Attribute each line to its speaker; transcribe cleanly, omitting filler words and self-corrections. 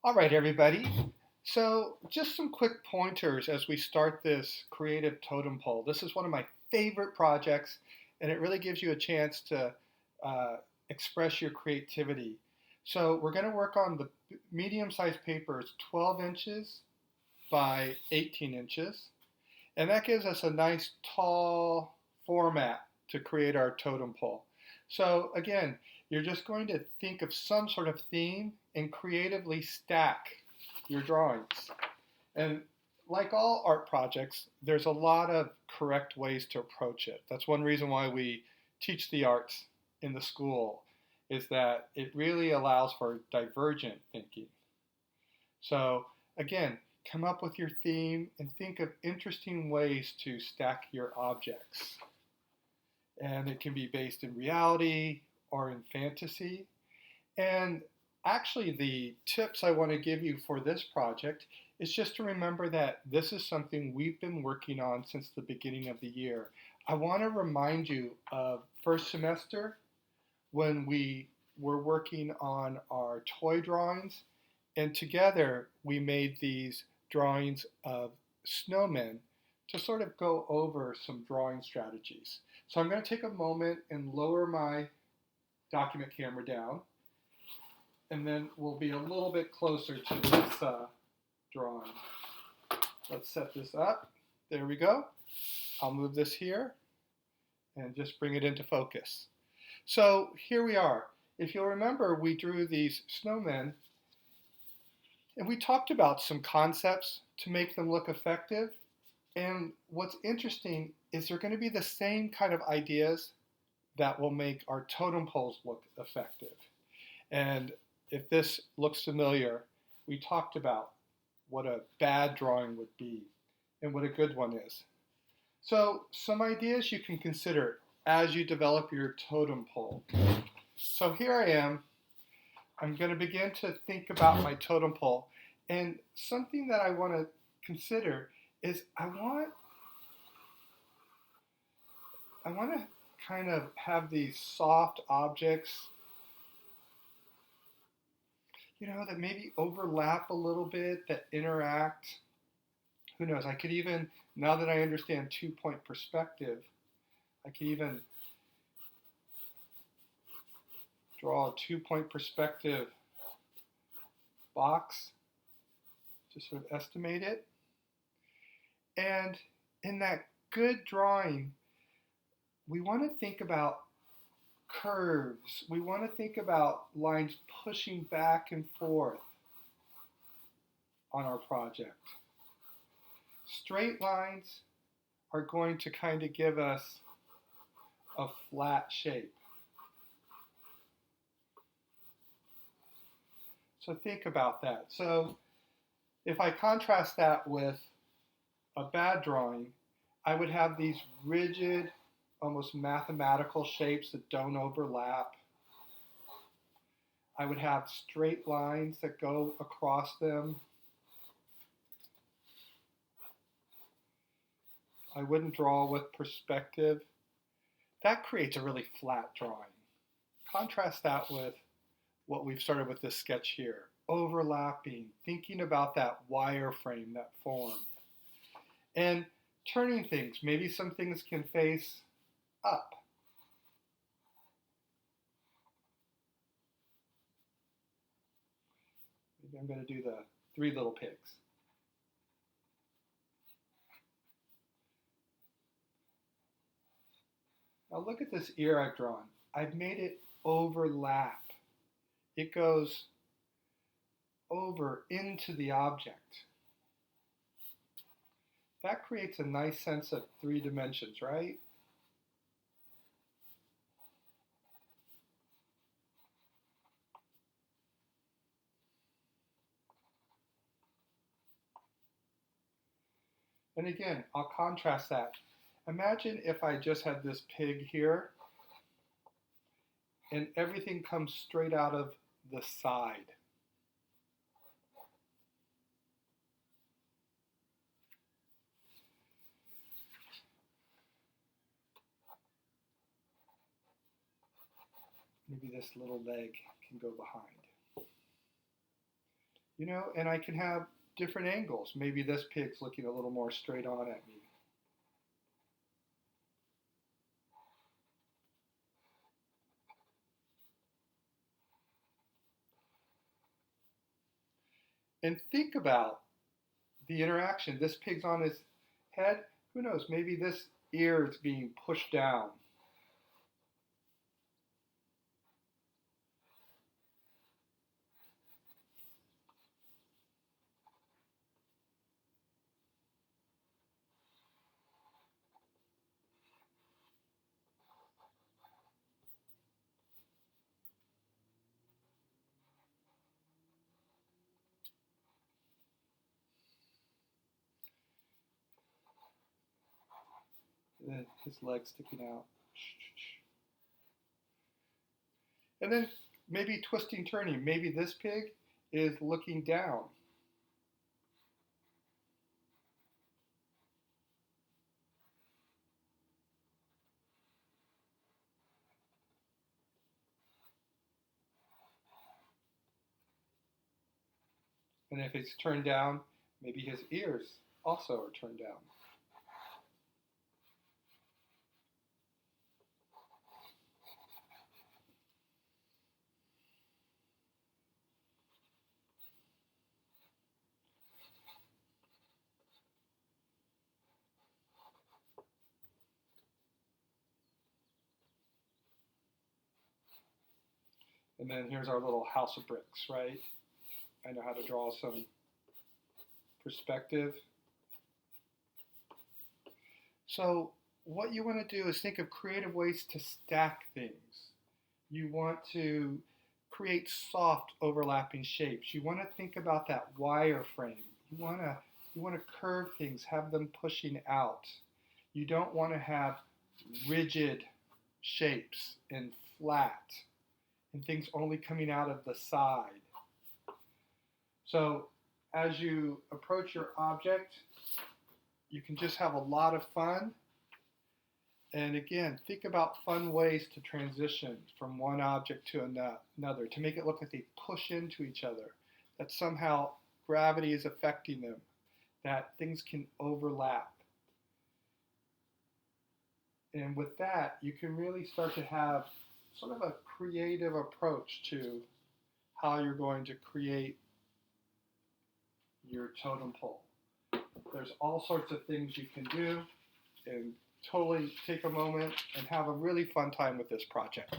Speaker 1: All right, everybody. So, just some quick pointers as we start this creative totem pole. This is one of my favorite projects, and it really gives you a chance to uh, express your creativity. So, we're going to work on the medium sized papers, 12 inches by 18 inches, and that gives us a nice tall format to create our totem pole. So, again, you're just going to think of some sort of theme and creatively stack your drawings. And like all art projects, there's a lot of correct ways to approach it. That's one reason why we teach the arts in the school, is that it really allows for divergent thinking. So again, come up with your theme and think of interesting ways to stack your objects. And it can be based in reality or in fantasy. And actually, the tips I want to give you for this project is just to remember that this is something we've been working on since the beginning of the year. I want to remind you of first semester when we were working on our toy drawings, and together we made these drawings of snowmen to sort of go over some drawing strategies. So I'm going to take a moment and lower my document camera down, and then we'll be a little bit closer to this drawing. Let's set this up. There we go. I'll move this here and just bring it into focus. So here we are. If you'll remember, we drew these snowmen and we talked about some concepts to make them look effective. And what's interesting is they're going to be the same kind of ideas that will make our totem poles look effective. And if this looks familiar, we talked about what a bad drawing would be and what a good one is. So some ideas you can consider as you develop your totem pole. So here I am. I'm going to begin to think about my totem pole. And something that I want to consider is I want to kind of have these soft objects, that maybe overlap a little bit, that interact. Who knows? I could even, now that I understand 2-point perspective, I could even draw a 2-point perspective box to sort of estimate it. And in that good drawing, we want to think about curves. We want to think about lines pushing back and forth on our project. Straight lines are going to kind of give us a flat shape. So think about that. So if I contrast that with a bad drawing, I would have these rigid, almost mathematical shapes that don't overlap. I would have straight lines that go across them. I wouldn't draw with perspective. That creates a really flat drawing. Contrast that with what we've started with this sketch here. Overlapping, thinking about that wireframe, that form. And turning things. Maybe some things can face up. Maybe I'm going to do the 3 little pigs. Now look at this ear I've drawn. I've made it overlap. It goes over into the object. That creates a nice sense of 3 dimensions, right? And again, I'll contrast that. Imagine if I just had this pig here and everything comes straight out of the side. Maybe this little leg can go behind. and I can have different angles. Maybe this pig's looking a little more straight on at me. And think about the interaction. This pig's on his head. Who knows? Maybe this ear is being pushed down. His legs sticking out. And then maybe twisting, turning. Maybe this pig is looking down. And if it's turned down, maybe his ears also are turned down. And then here's our little house of bricks, right? I know how to draw some perspective. So what you want to do is think of creative ways to stack things. You want to create soft overlapping shapes. You want to think about that wireframe. You want to curve things, have them pushing out. You don't want to have rigid shapes and flat and things only coming out of the side. So as you approach your object, you can just have a lot of fun. And again, think about fun ways to transition from one object to another, to make it look like they push into each other, that somehow gravity is affecting them, that things can overlap. And with that, you can really start to have sort of a creative approach to how you're going to create your totem pole. There's all sorts of things you can do, and totally take a moment and have a really fun time with this project.